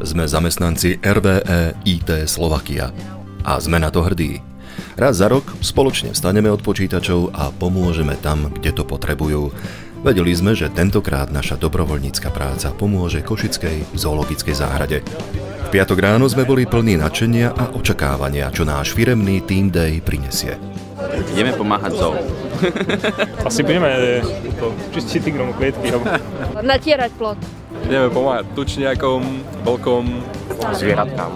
Sme zamestnanci RWE IT Slovakia a sme na to hrdí. Raz za rok spoločne vstaneme od počítačov a pomôžeme tam, kde to potrebujú. Vedeli sme, že tentokrát naša dobrovoľnícka práca pomôže Košickej zoologickej záhrade. V piatok ráno sme boli plní nadšenia a očakávania, čo náš firemný Team Day prinesie. Ideme pomáhať zoo. Asi budeme čistiť tigrom klietky. Natierať plot. Ideme pomáhať tučniakom, vlkom, zvieratkám.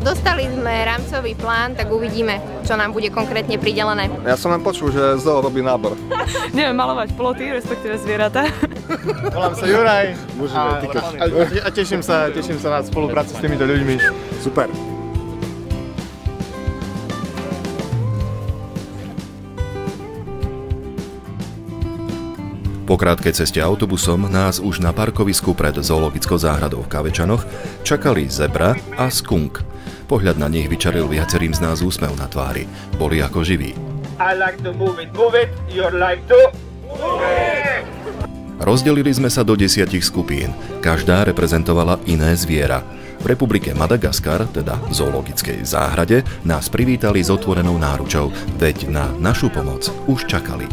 Dostali sme rámcový plán, tak uvidíme, čo nám bude konkrétne pridelené. Ja som len počul, že zoo robí nábor. Ideme malovať ploty, respektíve zvieratá. Volám sa Juraj a teším sa na spoluprácu s týmito ľuďmi. Super. Po krátkej ceste autobusom nás už na parkovisku pred zoologickou záhradou v Kavečanoch čakali zebra a skunk. Pohľad na nich vyčaril viacerým z nás úsmev na tvári. Boli ako živí. Rozdelili sme sa do 10 skupín. Každá reprezentovala iné zviera. V republike Madagaskar, teda v zoologickej záhrade, nás privítali s otvorenou náručou, veď na našu pomoc už čakali.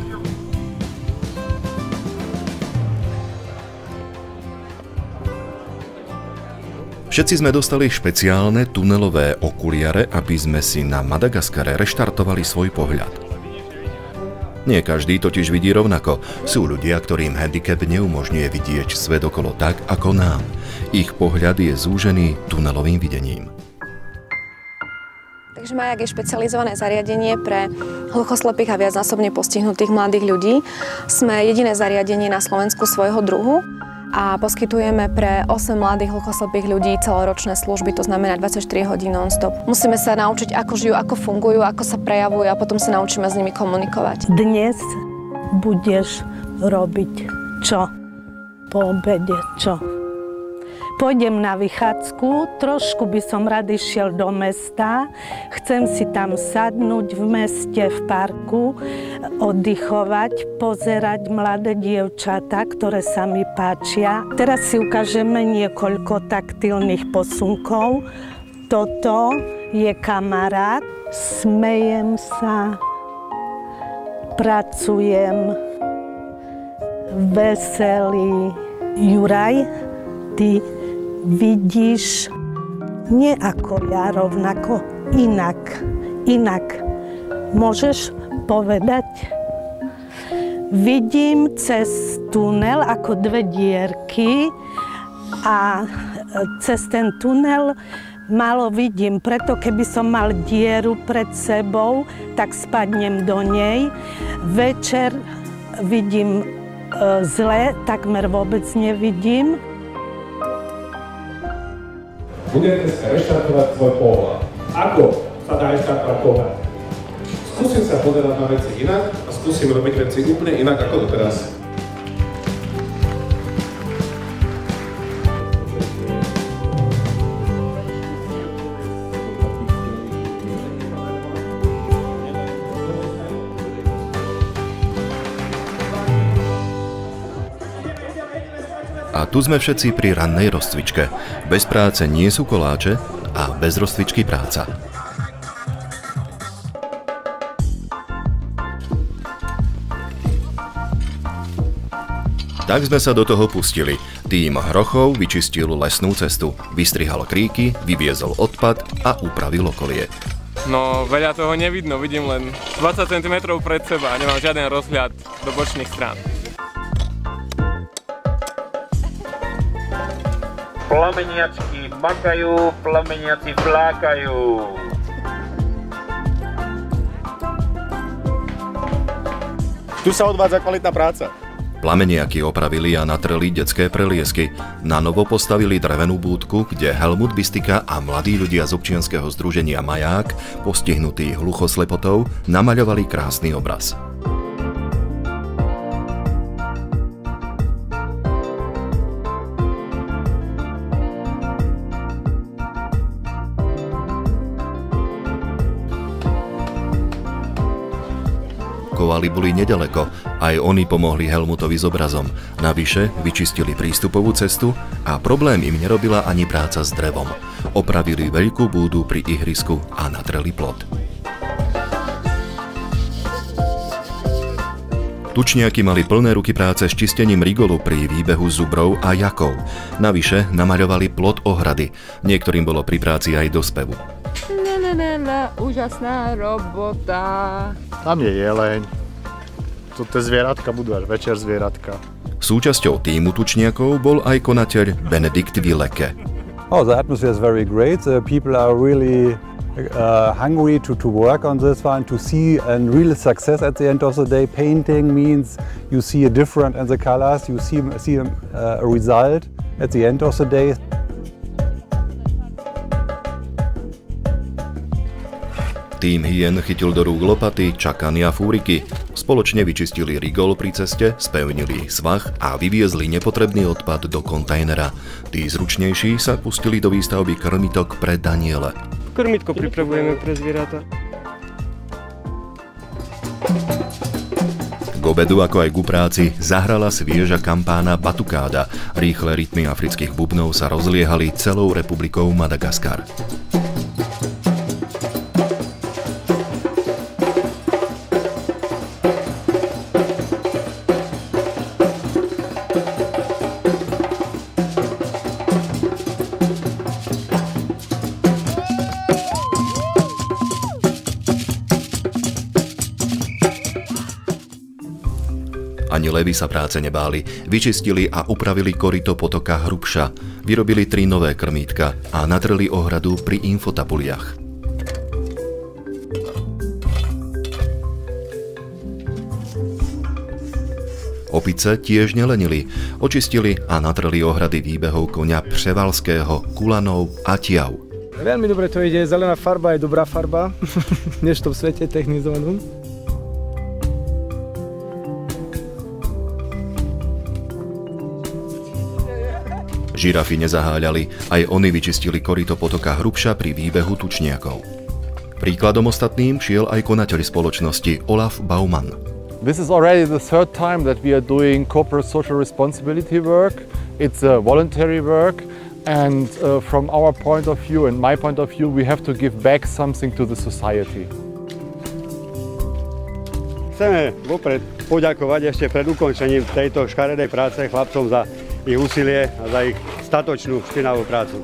Všetci sme dostali špeciálne tunelové okuliare, aby sme si na Madagaskare reštartovali svoj pohľad. Nie každý totiž vidí rovnako. Sú ľudia, ktorým handicap neumožňuje vidieť svet okolo tak, ako nám. Ich pohľad je zúžený tunelovým videním. Takže Majak je špecializované zariadenie pre hluchoslepých a viacnásobne postihnutých mladých ľudí. Sme jediné zariadenie na Slovensku svojho druhu a poskytujeme pre 8 mladých hluchoslepých ľudí celoročné služby, to znamená 24 hodín non-stop. Musíme sa naučiť, ako žijú, ako fungujú, ako sa prejavujú a potom sa naučíme s nimi komunikovať. Dnes budeš robiť čo? Po obede čo? Pôjdem na vychádzku, trošku by som rád išiel do mesta, chcem si tam sadnúť v meste, v parku, oddychovať, pozerať mladé dievčatá, ktoré sa mi páčia. Teraz si ukážeme niekoľko taktilných posunkov. Toto je kamarát, smejem sa, pracujem, veselý. Juraj, ty vidíš nie ako ja, rovnako inak. Môžeš povedať? Vidím cez tunel ako dve dierky a cez ten tunel málo vidím, preto keby som mal dieru pred sebou, tak spadnem do nej. Večer vidím zle, takmer vôbec nevidím. Budete sa reštartovať svoj pohľad. Ako sa dá reštartovať pohľad? Skúsim sa pozerať na veci inak a skúsim robiť veci úplne inak ako doteraz. A tu sme všetci pri rannej rozcvičke. Bez práce nie sú koláče a bez rozcvičky práca. Tak sme sa do toho pustili. Tím Hrochov vyčistil lesnú cestu, vystrihal kríky, vyviezol odpad a upravil okolie. No, veľa toho nevidno, vidím len 20 cm pred seba a nemám žiaden rozhľad do bočných strán. Plameniačky makajú, plameniaci flákajú. Tu sa odvádza kvalitná práca. Plameniaky opravili a natreli detské preliesky. Na novo postavili drevenú búdku, kde Helmut Bistika a mladí ľudia z občianskeho združenia Maják, postihnutí hluchoslepotou, namaľovali krásny obraz. pochovali, boli nedaleko. Aj oni pomohli Helmutovi s obrazom. Navyše vyčistili prístupovú cestu a problém im nerobila ani práca s drevom. Opravili veľkú búdu pri ihrisku a natreli plot. Tučniaky mali plné ruky práce s čistením rigolu pri výbehu zubrov a jakov. Navyše namaľovali plot ohrady. Niektorým bolo pri práci aj do spevu. Úžasná robota. Tam je jeleň. Toto zvieratka budú až večer zvieratka. Súčasťou týmu tučniakov bol aj konateľ Benedikt Vileke. Oh, the atmosphere is very great. The people are really hungry to work on this one, to see a real success at the end of the day. Painting means you see a difference in the colors, you see a result at the end of the day. Tým hyen chytil do rúk lopaty, čakany a fúriky. Spoločne vyčistili rigol pri ceste, spevnili svah a vyviezli nepotrebný odpad do kontajnera. Tí zručnejší sa pustili do výstavby krmitok pre Daniele. Krmitko pripravujeme pre zvieratá. K obedu ako aj ku práci zahrala svieža kampána batukáda. Rýchle rytmy afrických bubnov sa rozliehali celou republikou Madagaskar. Ani levy sa práce nebáli. Vyčistili a upravili koryto potoka Hrubša. Vyrobili 3 nové krmítka a natreli ohradu pri infotabuliach. Opice tiež nelenili. Očistili a natreli ohrady výbehov koňa Převalského, Kulanov a Tiav. Veľmi dobre to ide. Zelená farba je dobrá farba, než to v svete technizovanom. Žirafy nezaháľali, aj oni vyčistili koryto potoka Hrubša pri výbehu tučniakov. Príkladom ostatným šiel aj konateľ spoločnosti Olaf Baumann. This is already the third time that we are doing corporate social responsibility work. It's a voluntary work and from our point of view and my point of view we have to give back something to the society. Chceme vopred poďakovať ešte pred ukončením tejto škaredej práce chlapcom za ich úsilie a za ich statočnú špinavú prácu.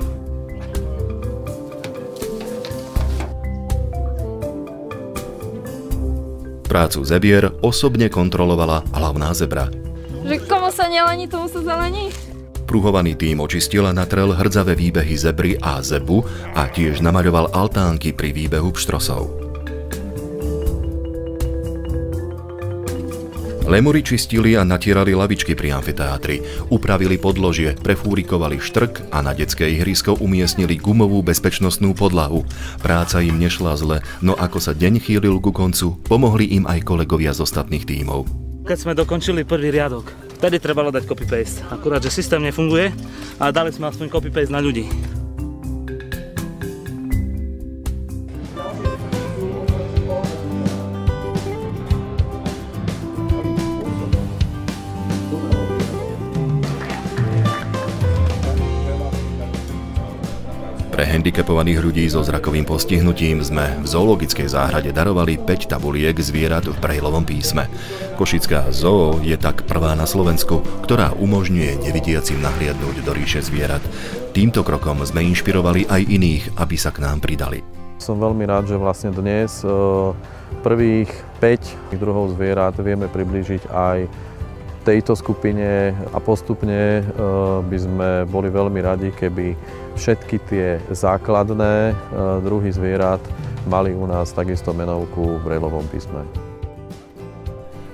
Prácu zebier osobne kontrolovala hlavná zebra. Že komu sa nelení, tomu sa zelení. Pruhovaný tím očistil a natrel hrdzavé výbehy zebry a zebu a tiež namaľoval altánky pri výbehu pštrosov. Lemuri čistili a natierali lavičky pri amfiteátri, upravili podložie, prefúrikovali štrk a na detské ihrisko umiestnili gumovú bezpečnostnú podlahu. Práca im nešla zle, no ako sa deň chýlil ku koncu, pomohli im aj kolegovia z ostatných tímov. Keď sme dokončili prvý riadok, vtedy trebalo dať copy-paste. Akurát, že systém nefunguje a dali sme aspoň copy-paste na ľudí. Pre handicapovaných ľudí so zrakovým postihnutím sme v zoologickej záhrade darovali 5 tabuliek zvierat v brejlovom písme. Košická zoo je tak prvá na Slovensku, ktorá umožňuje nevidiacim nahliadnúť do ríše zvierat. Týmto krokom sme inšpirovali aj iných, aby sa k nám pridali. Som veľmi rád, že vlastne dnes prvých 5 druhov zvierat vieme priblížiť aj tejto skupine a postupne by sme boli veľmi radi, keby všetky tie základné druhy zvierat mali u nás takisto menovku v brejlovom písme.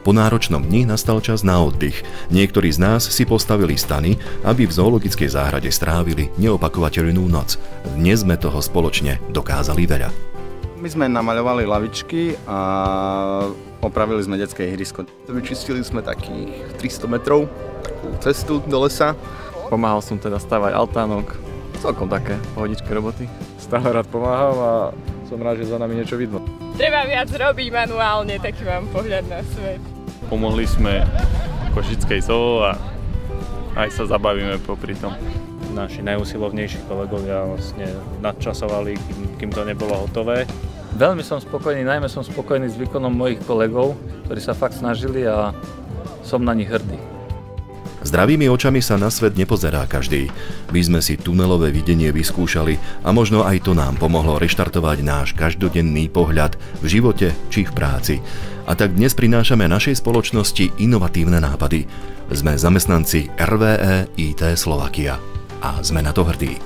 Po náročnom dni nastal čas na oddych. Niektorí z nás si postavili stany, aby v zoologickej záhrade strávili neopakovateľnú noc. Dnes sme toho spoločne dokázali veľa. My sme namaľovali lavičky a opravili sme detské ihrisko. Vyčistili sme takých 300 metrov, takú cestu do lesa. Pomáhal som teda stavať altánok, Celkom také pohodičké roboty. Stále rád pomáham a som rád, že za nami niečo vidno. Treba viac robiť manuálne, taký mám pohľad na svet. Pomohli sme Košickej zoo a aj sa zabavíme popri tom. Naši najusilovnejší kolegovia vlastne nadčasovali, kým to nebolo hotové. Veľmi som spokojný, najmä som spokojný s výkonom mojich kolegov, ktorí sa fakt snažili a som na nich hrdý. Zdravými očami sa na svet nepozerá každý. My sme si tunelové videnie vyskúšali a možno aj to nám pomohlo reštartovať náš každodenný pohľad v živote či v práci. A tak dnes prinášame našej spoločnosti inovatívne nápady. Sme zamestnanci RWE IT Slovakia a sme na to hrdí.